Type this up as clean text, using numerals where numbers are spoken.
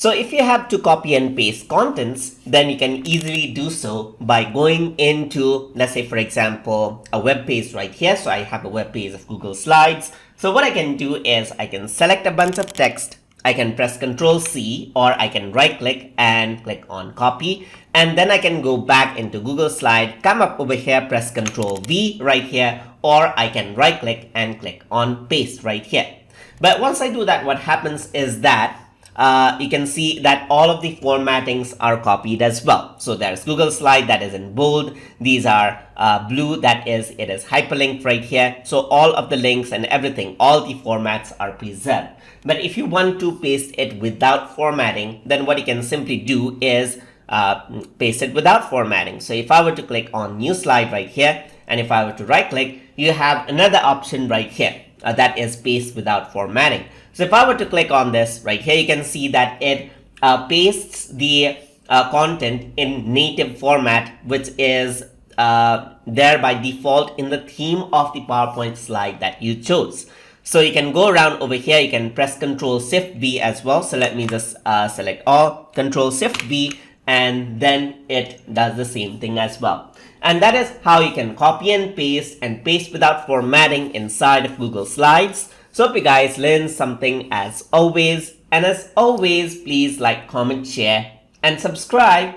So if you have to copy and paste contents, then you can easily do so by going into, let's say for example, a web page right here. So I have a web page of Google Slides. So what I can do is I can select a bunch of text. I can press Ctrl C, or I can right click and click on copy. And then I can go back into Google Slide, come up over here, press Ctrl V right here, or I can right click and click on paste right here. But once I do that, what happens is that you can see that all of the formattings are copied as well. So there's Google Slide that is in bold. These are blue, that is, it is hyperlinked right here. So all of the links and everything, all the formats are preserved. But if you want to paste it without formatting, then what you can simply do is paste it without formatting. So if I were to click on new slide right here, and if I were to right click, you have another option right here. That is paste without formatting. So if I were to click on this right here, you can see that it pastes the content in native format, which is there by default in the theme of the PowerPoint slide that you chose. So you can go around over here, you can press Ctrl Shift V as well. So let me just select all, Ctrl Shift V, and then it does the same thing as well. And that is how you can copy and paste without formatting inside of Google Slides. So hope you guys learned something as always. And as always, please like, comment, share, and subscribe.